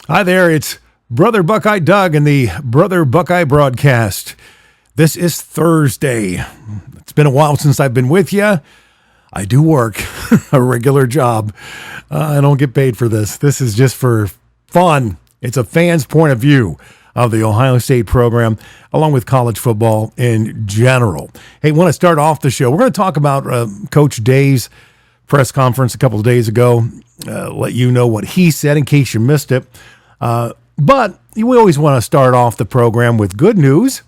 Hi there, it's Brother Buckeye Doug and the Brother Buckeye broadcast. This is Thursday. It's been a while since I've been with you. I do work a regular job. I don't get paid for this. This is just for fun. It's a fan's point of view of the Ohio State program, along with college football in general. Hey, want to start off the show. We're going to talk about Coach Day's press conference a couple of days ago. Let you know what he said in case you missed it. But we always want to start off the program with good news.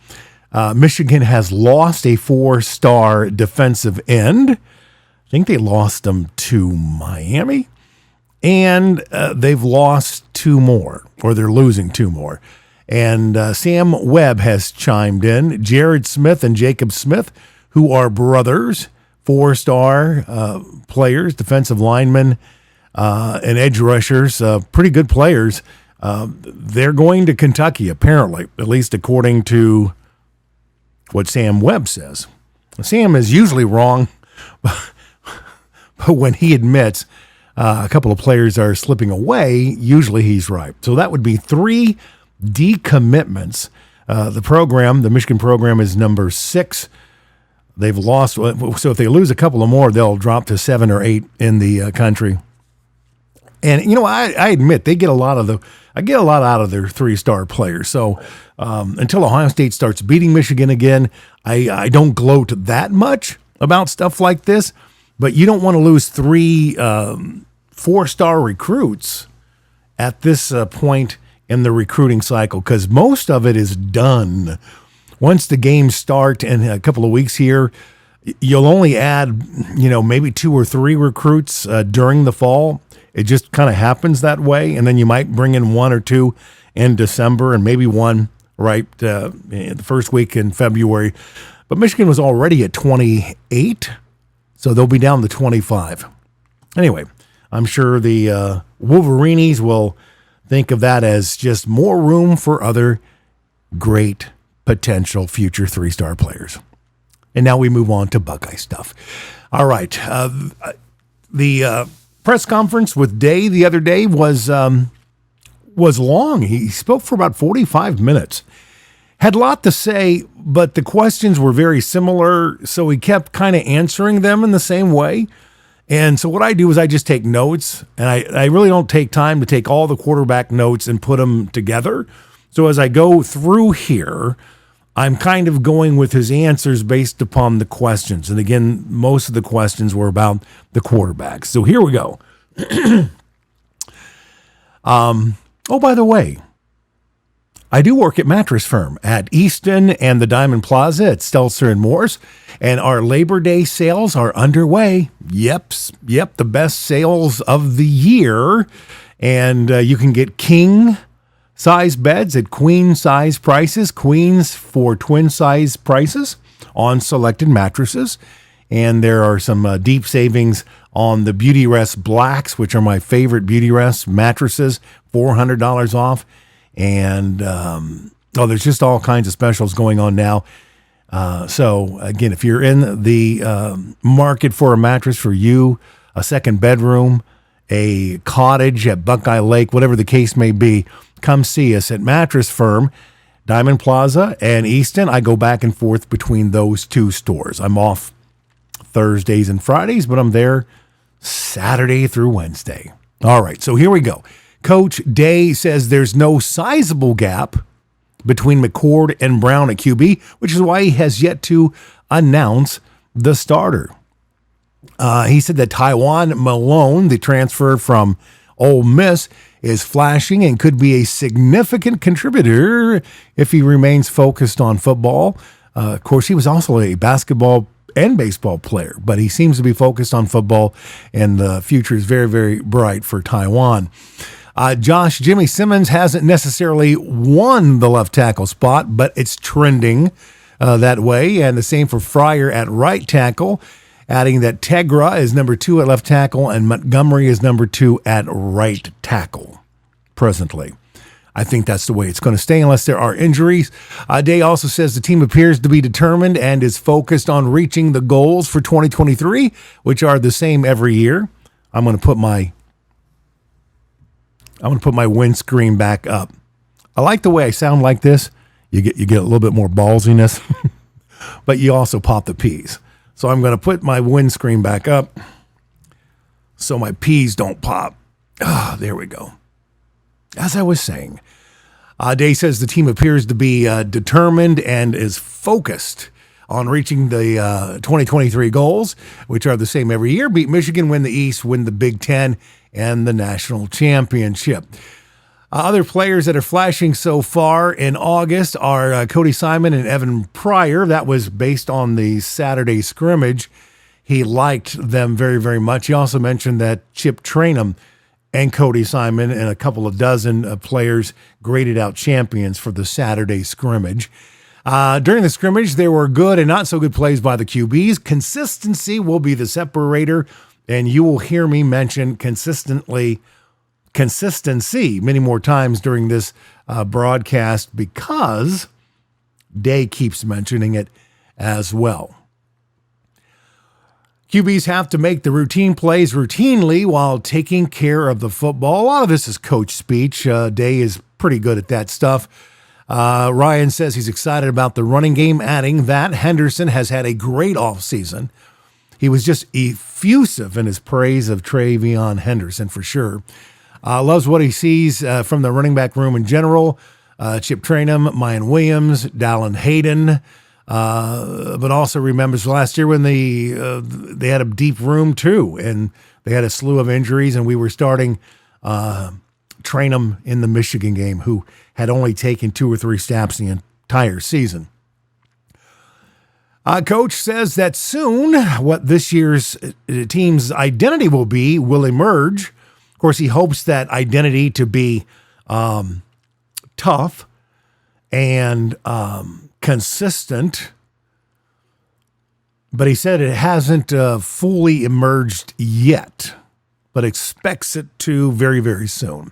Michigan has lost a 4-star defensive end. I think they lost them to Miami. And they've lost 2 more, or they're losing 2 more. And Sam Webb has chimed in. Jared Smith and Jacob Smith, who are brothers, 4-star players, defensive linemen, and edge rushers, pretty good players. They're going to Kentucky, apparently, at least according to what Sam Webb says. Sam is usually wrong, but when he admits a couple of players are slipping away, usually he's right. So that would be 3 decommitments. The Michigan program is number 6. They've lost, so if they lose a couple of more, they'll drop to 7 or 8 in the country. And you know, I admit I get a lot out of their 3-star players. So until Ohio State starts beating Michigan again, I don't gloat that much about stuff like this. But you don't want to lose 3 4-star recruits at this point in the recruiting cycle, because most of it is done. Once the games start in a couple of weeks here, you'll only add, maybe 2 or 3 recruits during the fall. It just kind of happens that way, and then you might bring in 1 or 2 in December and maybe 1 in the first week in February. But Michigan was already at 28, so they'll be down to 25. Anyway, I'm sure the Wolverines will think of that as just more room for other great potential future 3-star players. And now we move on to Buckeye stuff. All right, the press conference with Day the other day was long. He spoke for about 45 minutes. Had a lot to say, but the questions were very similar, so he kept kind of answering them in the same way. And so what I do is I just take notes, and I really don't take time to take all the quarterback notes and put them together. So as I go through here, I'm kind of going with his answers based upon the questions. And again, most of the questions were about the quarterbacks. So here we go. By the way, I do work at Mattress Firm at Easton and the Diamond Plaza at Stelzer and Morse, and our Labor Day sales are underway. Yep, the best sales of the year. And you can get king size beds at queen size prices, queens for twin size prices on selected mattresses. And there are some deep savings on the Beauty Rest Blacks, which are my favorite Beauty Rest mattresses, $400 off. And there's just all kinds of specials going on now. So again, if you're in the market for a mattress for you, a second bedroom, a cottage at Buckeye Lake, whatever the case may be, come see us at Mattress Firm, Diamond Plaza and Easton. I go back and forth between those 2 stores. I'm off Thursdays and Fridays, but I'm there Saturday through Wednesday. All right, so here we go. Coach Day says there's no sizable gap between McCord and Brown at QB, which is why he has yet to announce the starter. He said that Taiwan Malone, the transfer from Ole Miss, is flashing and could be a significant contributor if he remains focused on football. Of course, he was also a basketball and baseball player, but he seems to be focused on football, and the future is very, very bright for Taiwan. Jimmy Simmons hasn't necessarily won the left tackle spot, but it's trending that way. And the same for Fryer at right tackle, adding that Tegra is number 2 at left tackle and Montgomery is number 2 at right tackle presently. I think that's the way it's going to stay unless there are injuries. Day also says the team appears to be determined and is focused on reaching the goals for 2023, which are the same every year. I'm going to put my I'm going to put my windscreen back up. I like the way I sound like this. You get a little bit more ballsiness, but you also pop the P's. So I'm going to put my windscreen back up so my P's don't pop. There we go. As I was saying, Day says the team appears to be determined and is focused on reaching the 2023 goals, which are the same every year. Beat Michigan, win the East, win the Big Ten, and the national championship. Other players that are flashing so far in August are Cody Simon and Evan Pryor. That was based on the Saturday scrimmage. He liked them very, very much. He also mentioned that Chip Trainum and Cody Simon and a couple of dozen players graded out champions for the Saturday scrimmage. During the scrimmage, there were good and not so good plays by the QBs. Consistency will be the separator, and you will hear me mention consistency many more times during this broadcast because Day keeps mentioning it as well. QBs have to make the routine plays routinely while taking care of the football. A lot of this is coach speech. Day is pretty good at that stuff. Ryan says he's excited about the running game, adding that Henderson has had a great offseason. He was just effusive in his praise of Travion Henderson for sure. Loves what he sees from the running back room in general. Chip Trainum, Mayan Williams, Dallin Hayden, but also remembers last year when they had a deep room too, and they had a slew of injuries, and we were starting Trainum in the Michigan game, who had only taken 2 or 3 snaps the entire season. Coach says that soon what this year's team's identity will emerge. Of course, he hopes that identity to be tough and consistent, but he said it hasn't fully emerged yet, but expects it to very, very soon.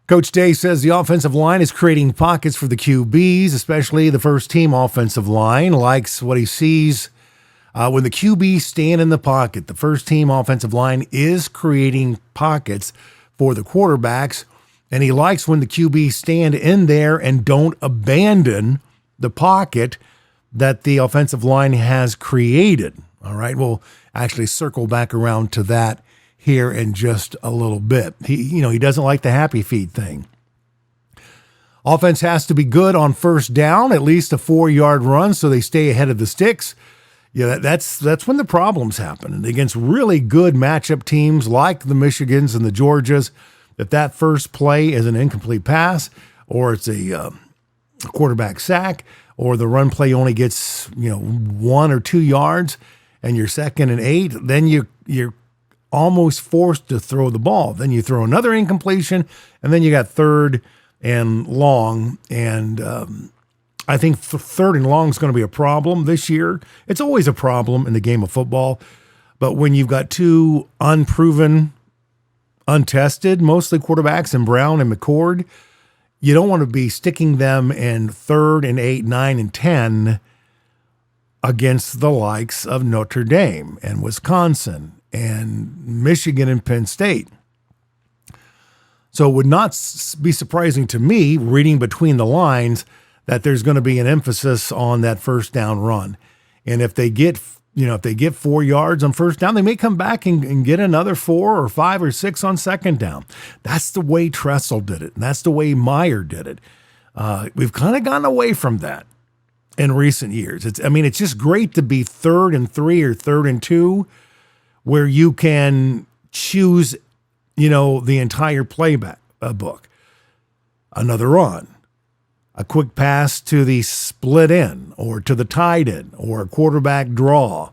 Coach Day says the offensive line is creating pockets for the QBs, especially the first-team offensive line. Likes what he sees when the QBs stand in the pocket. The first-team offensive line is creating pockets for the quarterbacks, and he likes when the QBs stand in there and don't abandon the pocket that the offensive line has created. All right, we'll actually circle back around to that here in just a little bit. He doesn't like the happy feet thing. Offense has to be good on first down, at least a 4-yard run, so they stay ahead of the sticks. Yeah, that's when the problems happen. And against really good matchup teams like the Michigans and the Georgias, that first play is an incomplete pass, or it's a quarterback sack, or the run play only gets 1 or 2 yards, and you're 2nd and 8, then you're almost forced to throw the ball. Then you throw another incompletion, and then you got 3rd and long. And I think 3rd and long is going to be a problem this year. It's always a problem in the game of football. But when you've got 2 unproven, untested, mostly quarterbacks in Brown and McCord, you don't want to be sticking them in 3rd and 8, 9, and 10 against the likes of Notre Dame and Wisconsin and Michigan and Penn State. So it would not be surprising to me, reading between the lines, that there's going to be an emphasis on that first down run. And if they get 4 yards on first down, they may come back and get another 4 or 5 or 6 on second down. That's the way Tressel did it, and that's the way Meyer did it. We've kind of gotten away from that in recent years. It's just great to be 3rd and 3 or 3rd and 2, where you can choose, the entire playback book. Another run, a quick pass to the split end or to the tight end or a quarterback draw.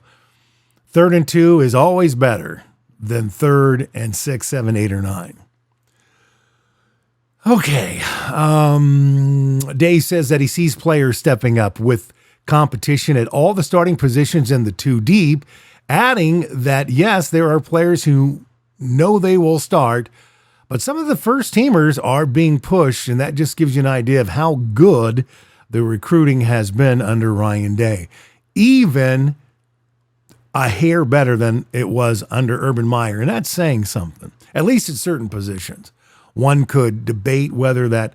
3rd and 2 is always better than 3rd and 6, 7, 8, or 9. Okay. Day says that he sees players stepping up with competition at all the starting positions in the 2 deep, adding that, yes, there are players who know they will start, but some of the first teamers are being pushed, and that just gives you an idea of how good the recruiting has been under Ryan Day. Even a hair better than it was under Urban Meyer, and that's saying something, at least at certain positions. One could debate whether that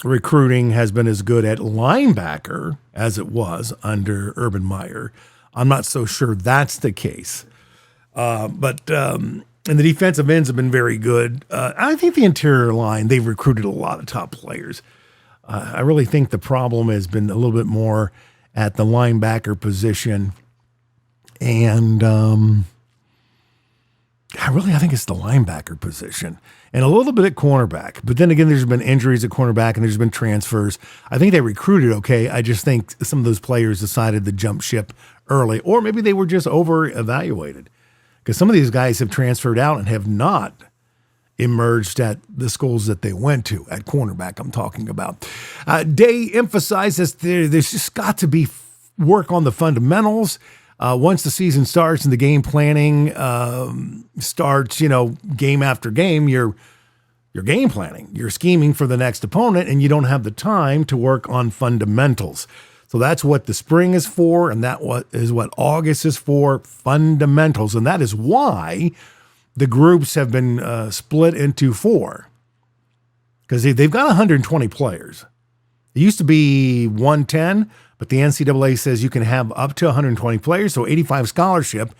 recruiting has been as good at linebacker as it was under Urban Meyer. I'm not so sure that's the case. And the defensive ends have been very good. I think the interior line, they've recruited a lot of top players. I really think the problem has been a little bit more at the linebacker position. And I think it's the linebacker position and a little bit at cornerback. But then again, there's been injuries at cornerback and there's been transfers. I think they recruited okay. I just think some of those players decided to jump ship early, or maybe they were just over-evaluated. Because some of these guys have transferred out and have not emerged at the schools that they went to, at cornerback I'm talking about. Day emphasizes there's just got to be work on the fundamentals. Once the season starts and the game planning starts, game after game, you're game planning. You're scheming for the next opponent, and you don't have the time to work on fundamentals. So that's what the spring is for, and that is what August is for, fundamentals. And that is why the groups have been split into 4, because they've got 120 players. It used to be 110, but the NCAA says you can have up to 120 players, so 85 scholarship.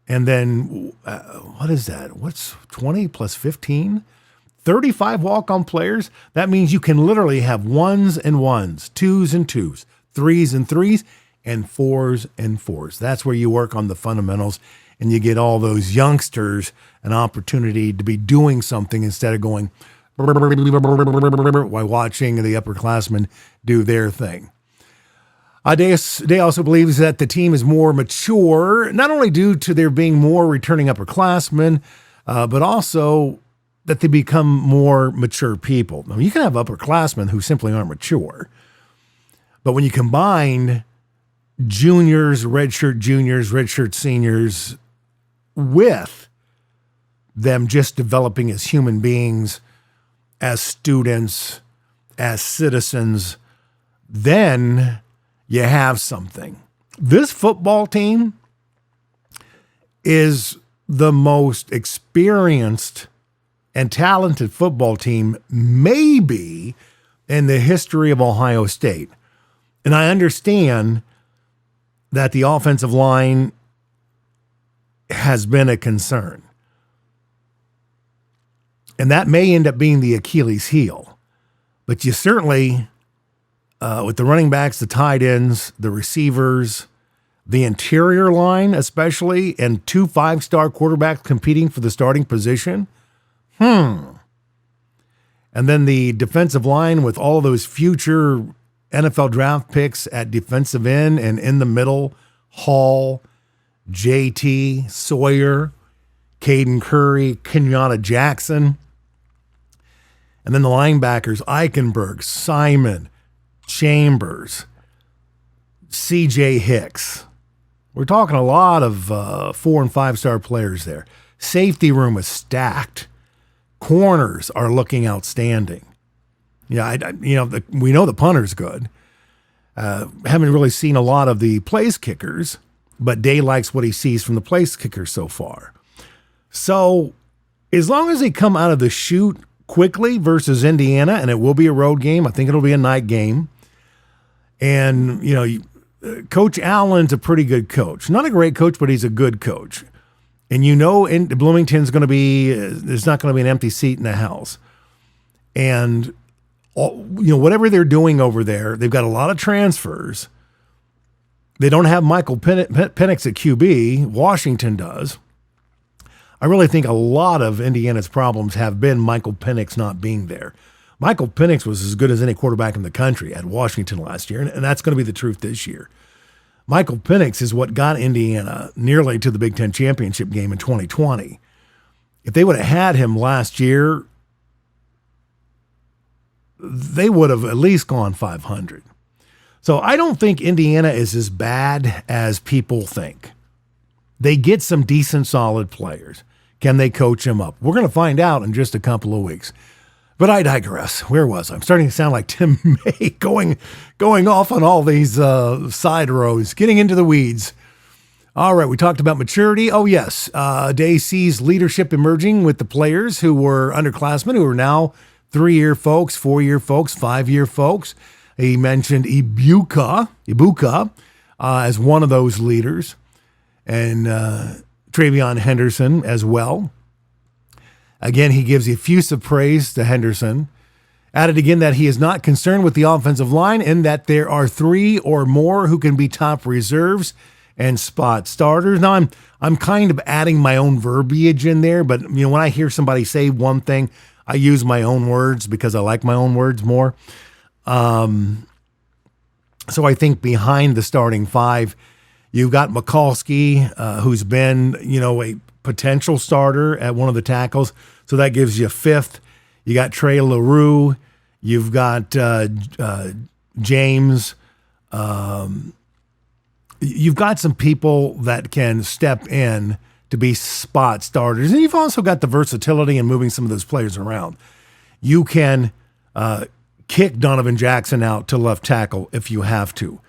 And then what is that? What's 20 plus 15? 35 walk-on players. That means you can literally have ones and ones, twos and twos, threes and threes, and fours and fours. That's where you work on the fundamentals, and you get all those youngsters an opportunity to be doing something instead of going while watching the upperclassmen do their thing. Day also believes that the team is more mature, not only due to there being more returning upperclassmen, but also that they become more mature people. Now, you can have upperclassmen who simply aren't mature, but when you combine juniors, redshirt seniors, with them just developing as human beings, as students, as citizens, then you have something. This football team is the most experienced and talented football team maybe in the history of Ohio State. And I understand that the offensive line has been a concern. And that may end up being the Achilles heel. But you certainly, with the running backs, the tight ends, the receivers, the interior line especially, and 2 5-star quarterbacks competing for the starting position, and then the defensive line with all of those future NFL draft picks at defensive end and in the middle, Hall, JT, Sawyer, Caden Curry, Kenyatta Jackson. And then the linebackers, Eichenberg, Simon, Chambers, CJ Hicks. We're talking a lot of 4 and 5-star players there. Safety room is stacked. Corners are looking outstanding. Yeah, we know the punter's good. Haven't really seen a lot of the place kickers, but Day likes what he sees from the place kickers so far. So as long as they come out of the chute quickly versus Indiana, and it will be a road game, I think it'll be a night game. And, Coach Allen's a pretty good coach. Not a great coach, but he's a good coach. And Bloomington's going to be, there's not going to be an empty seat in the house. And, whatever they're doing over there, they've got a lot of transfers. They don't have Michael Penix at QB. Washington does. I really think a lot of Indiana's problems have been Michael Penix not being there. Michael Penix was as good as any quarterback in the country at Washington last year, and that's going to be the truth this year. Michael Penix is what got Indiana nearly to the Big Ten championship game in 2020. If they would have had him last year, they would have at least gone 500. So I don't think Indiana is as bad as people think. They get some decent, solid players. Can they coach them up? We're going to find out in just a couple of weeks. But I digress. Where was I? I'm starting to sound like Tim May, going off on all these side roads, getting into the weeds. All right, we talked about maturity. Oh, yes. Day sees leadership emerging with the players who were underclassmen, who are now 3-year folks, 4-year folks, 5-year folks. He mentioned Ibuka as one of those leaders, and Travion Henderson as well. Again, he gives effusive praise to Henderson. Added again that he is not concerned with the offensive line and that there are 3 or more who can be top reserves and spot starters. Now, I'm kind of adding my own verbiage in there, but when I hear somebody say one thing, I use my own words because I like my own words more. So I think behind the starting 5, you've got Mikulski, who's been, a potential starter at one of the tackles. So that gives you 5th. You got Trey LaRue. You've got James. You've got some people that can step in to be spot starters. And you've also got the versatility in moving some of those players around. You can kick Donovan Jackson out to left tackle if you have to.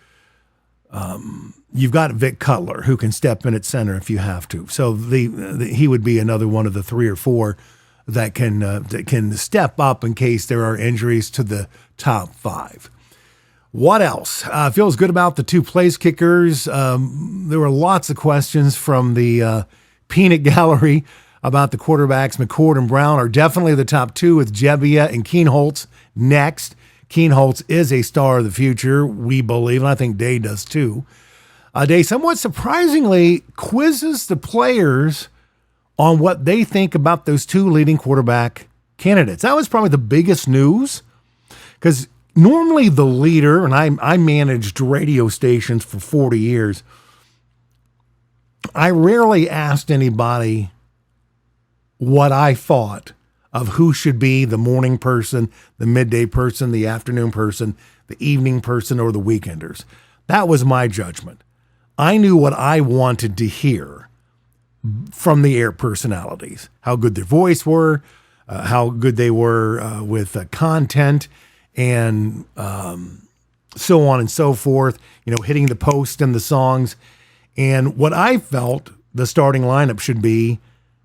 You've got Vic Cutler, who can step in at center if you have to. So he would be another one of the 3 or 4 that can step up in case there are injuries to the top 5. What else? Feels good about the 2 place kickers. There were lots of questions from the peanut gallery about the quarterbacks. McCord and Brown are definitely the top 2, with Jebbia and Keenholz next. Keenholz is a star of the future, we believe, and I think Day does too. Day somewhat surprisingly quizzes the players on what they think about those 2 leading quarterback candidates. That was probably the biggest news, because normally the leader, and I managed radio stations for 40 years, I rarely asked anybody what I thought of who should be the morning person, the midday person, the afternoon person, the evening person, or the weekenders. That was my judgment. I knew what I wanted to hear from the air personalities, how good their voice were, how good they were with content, and so on and so forth, hitting the post and the songs. And what I felt the starting lineup should be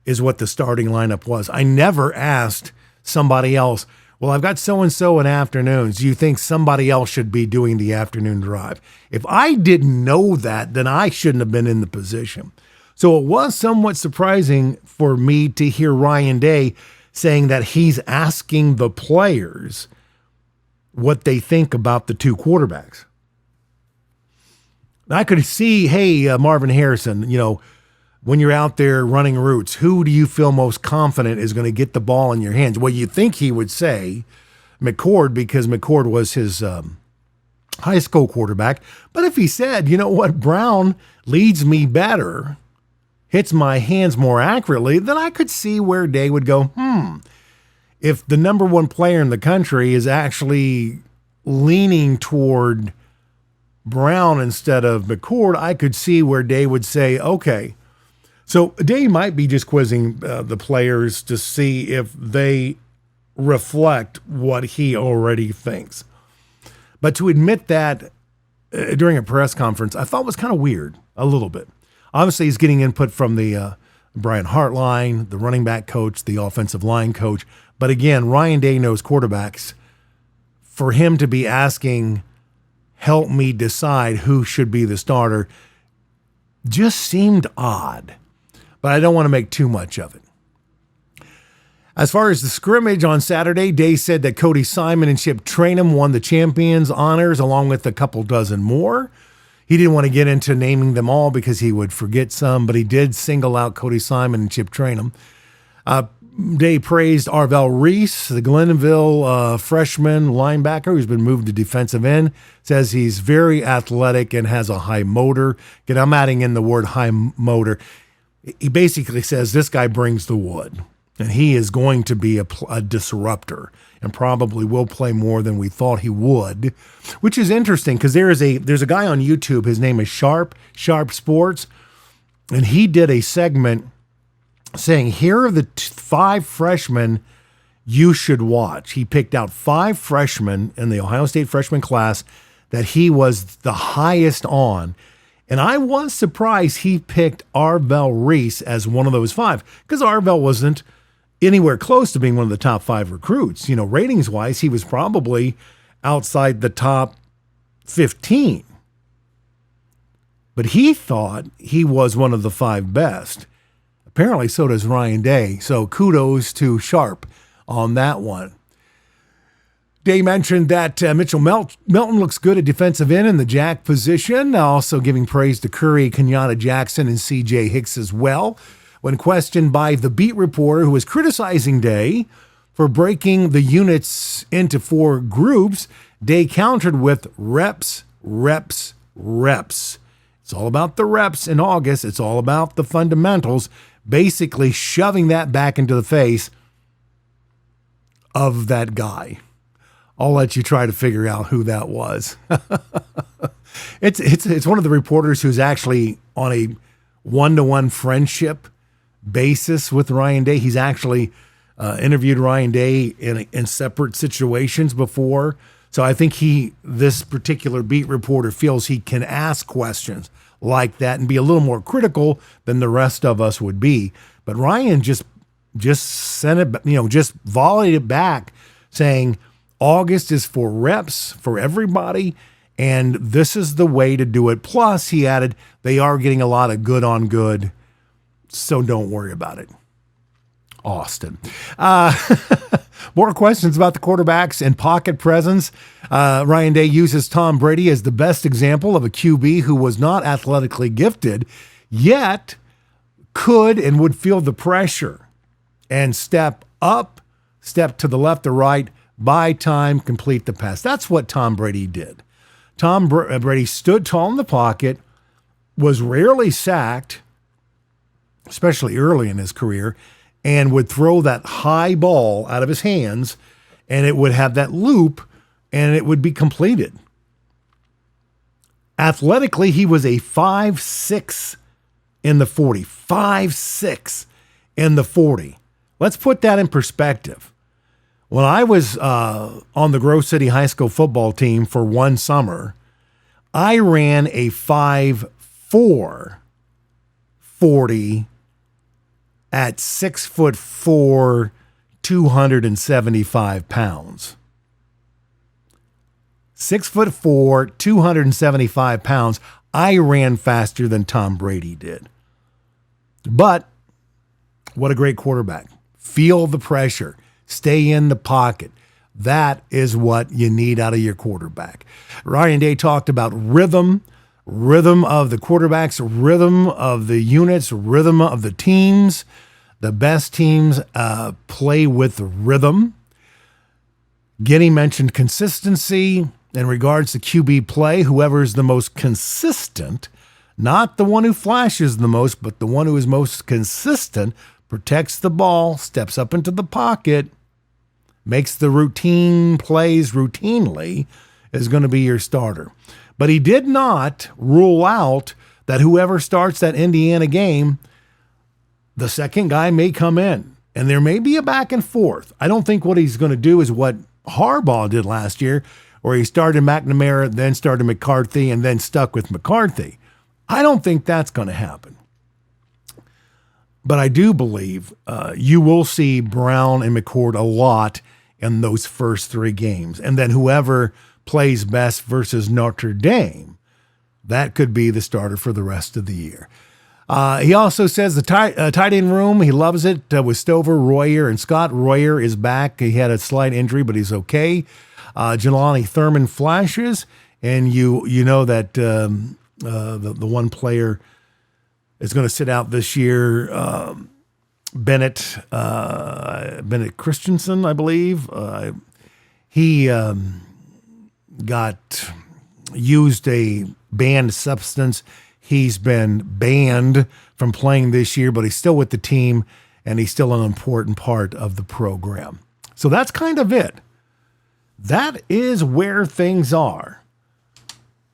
is what the starting lineup was. I never asked somebody else, well, I've got so-and-so in afternoons. Do you think somebody else should be doing the afternoon drive? If I didn't know that, then I shouldn't have been in the position. So it was somewhat surprising for me to hear Ryan Day saying that he's asking the players what they think about the 2 quarterbacks. I could see, hey, Marvin Harrison, when you're out there running routes, who do you feel most confident is going to get the ball in your hands? Well, you think he would say McCord, because McCord was his high school quarterback. But if he said, Brown leads me better, hits my hands more accurately, then I could see where Day would go, if the number 1 player in the country is actually leaning toward Brown instead of McCord, I could see where Day would say, okay. So Day might be just quizzing the players to see if they reflect what he already thinks. But to admit that during a press conference, I thought was kind of weird, a little bit. Obviously, he's getting input from the Brian Hartline, the running back coach, the offensive line coach. But again, Ryan Day knows quarterbacks. For him to be asking, help me decide who should be the starter, just seemed odd. But I don't want to make too much of it. As far as the scrimmage on Saturday, Day said that Cody Simon and Chip Trainum won the champions honors along with a couple dozen more. He didn't want to get into naming them all because he would forget some, but he did single out Cody Simon and Chip Trainum. Day praised Arvell Reese, the Glenville freshman linebacker who's been moved to defensive end. Says he's very athletic and has a high motor. Again, I'm adding in the word high motor. He basically says this guy brings the wood, and he is going to be a disruptor and probably will play more than we thought he would, which is interesting because there's a guy on YouTube. His name is Sharp Sports, and he did a segment saying, here are the 5 freshmen you should watch. He picked out 5 freshmen in the Ohio State freshman class that he was the highest on. And I was surprised he picked Arvell Reese as one of those 5, because Arvell wasn't anywhere close to being one of the top 5 recruits. You know, ratings-wise, he was probably outside the top 15. But he thought he was one of the 5 best. Apparently, so does Ryan Day. So kudos to Sharp on that one. Day mentioned that Mitchell Melton looks good at defensive end in the jack position, also giving praise to Curry, Kenyatta Jackson, and C.J. Hicks as well. When questioned by the beat reporter who was criticizing Day for breaking the units into 4 groups, Day countered with reps, reps, reps. It's all about the reps in August. It's all about the fundamentals, basically shoving that back into the face of that guy. I'll let you try to figure out who that was. It's one of the reporters who's actually on a one-to-one friendship basis with Ryan Day. He's actually interviewed Ryan Day in separate situations before. So I think this particular beat reporter feels he can ask questions like that and be a little more critical than the rest of us would be. But Ryan just sent it, just volleyed it back saying, August is for reps for everybody, and this is the way to do it. Plus, he added, they are getting a lot of good on good, so don't worry about it. Austin. More questions about the quarterbacks and pocket presence. Ryan Day uses Tom Brady as the best example of a QB who was not athletically gifted, yet could and would feel the pressure and step up, step to the left or right, buy time, complete the pass. That's what Tom Brady did. Tom Brady stood tall in the pocket, was rarely sacked, especially early in his career, and would throw that high ball out of his hands, and it would have that loop, and it would be completed. Athletically, he was a 5'6" in the 40. 5'6" in the 40. Let's put that in perspective. When I was on the Grove City High School football team for one summer, I ran a 5'4" 40 at 6'4", 275 pounds. 6'4", 275 pounds. I ran faster than Tom Brady did. But what a great quarterback. Feel the pressure. Stay in the pocket. That is what you need out of your quarterback. Ryan Day talked about rhythm of the quarterbacks, rhythm of the units, rhythm of the teams. The best teams play with rhythm. Getty mentioned consistency in regards to QB play. Whoever is the most consistent, not the one who flashes the most, but the one who is most consistent, protects the ball, steps up into the pocket, makes the routine plays routinely, is going to be your starter. But he did not rule out that whoever starts that Indiana game, the second guy may come in, and there may be a back and forth. I don't think what he's going to do is what Harbaugh did last year, where he started McNamara, then started McCarthy, and then stuck with McCarthy. I don't think that's going to happen. But I do believe you will see Brown and McCord a lot in those first 3 games. And then whoever plays best versus Notre Dame, that could be the starter for the rest of the year. He also says the tight end room, he loves it with Stover, Royer, and Scott. Royer is back. He had a slight injury, but he's okay. Jelani Thurman flashes, and you know that the one player is going to sit out this year, Bennett Christensen, I believe. He got used a banned substance. He's been banned from playing this year, but he's still with the team, and he's still an important part of the program. So that's kind of it. That is where things are.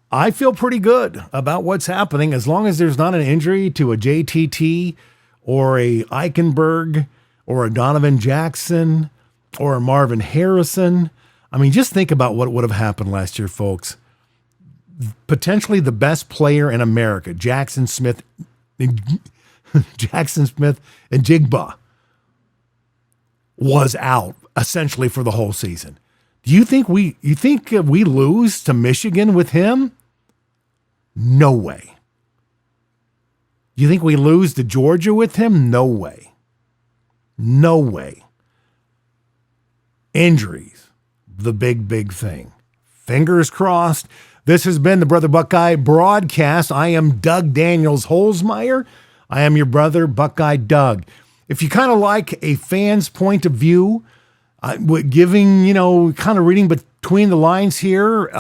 I feel pretty good about what's happening as long as there's not an injury to a JTT or a Eichenberg or a Donovan Jackson or a Marvin Harrison. I mean, just think about what would have happened last year, folks. potentially the best player in America, Jackson Smith and Jigba, was out essentially for the whole season. Do you think we lose to Michigan with him? No way. You think we lose to Georgia with him? No way. No way. Injuries, the big thing. Fingers crossed. This has been the Brother Buckeye broadcast. I am Doug Daniels-Holzmeyer. I am your brother, Buckeye Doug. If you kind of like a fan's point of view, giving, kind of reading between the lines here,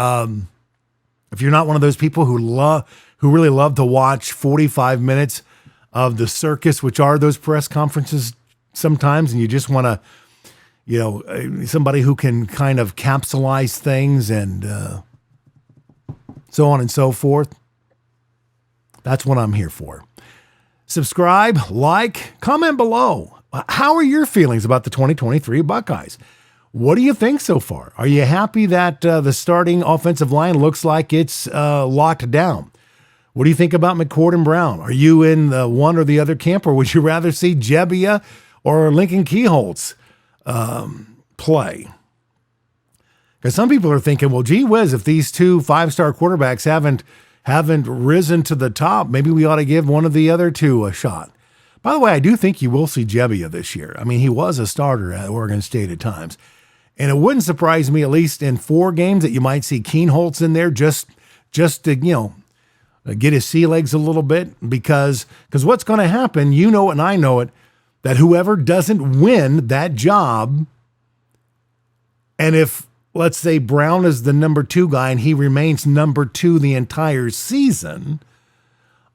if you're not one of those people who really love to watch 45 minutes of the circus, which are those press conferences sometimes, and you just want to, somebody who can kind of capsulize things and so on and so forth, that's what I'm here for. Subscribe, like, comment below. How are your feelings about the 2023 Buckeyes? What do you think so far? Are you happy that the starting offensive line looks like it's locked down? What do you think about McCord and Brown? Are you in the one or the other camp, or would you rather see Jebbia or Lincoln Keyholtz play? Because some people are thinking, well, gee whiz, if these two 5-star quarterbacks haven't risen to the top, maybe we ought to give one of the other two a shot. By the way, I do think you will see Jebbia this year. I mean, he was a starter at Oregon State at times. And it wouldn't surprise me, at least in 4 games, that you might see Keenholtz in there just to, get his sea legs a little bit. Because what's going to happen, you know it and I know it, that whoever doesn't win that job, and if, let's say, Brown is the number 2 guy and he remains number 2 the entire season,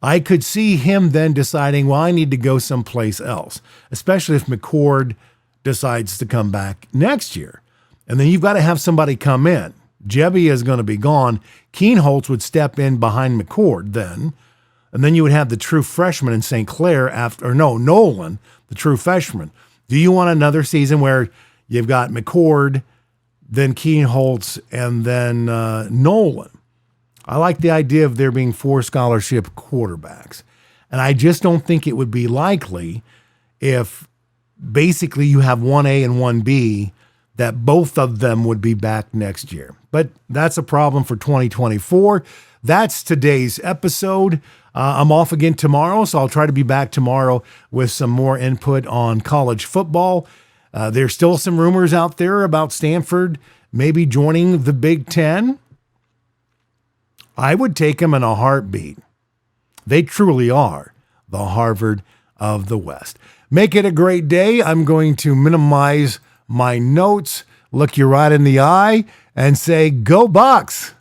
I could see him then deciding, well, I need to go someplace else, especially if McCord decides to come back next year. And then you've got to have somebody come in. Jebbia is going to be gone. Keenholtz would step in behind McCord then. And then you would have the true freshman in St. Clair Nolan, the true freshman. Do you want another season where you've got McCord, then Keenholtz, and then Nolan? I like the idea of there being 4 scholarship quarterbacks. And I just don't think it would be likely if basically you have 1A and 1B that both of them would be back next year. But that's a problem for 2024. That's today's episode. I'm off again tomorrow, so I'll try to be back tomorrow with some more input on college football. There's still some rumors out there about Stanford maybe joining the Big Ten. I would take them in a heartbeat. They truly are the Harvard of the West. Make it a great day. I'm going to minimize my notes, look you right in the eye, and say, go Bucks.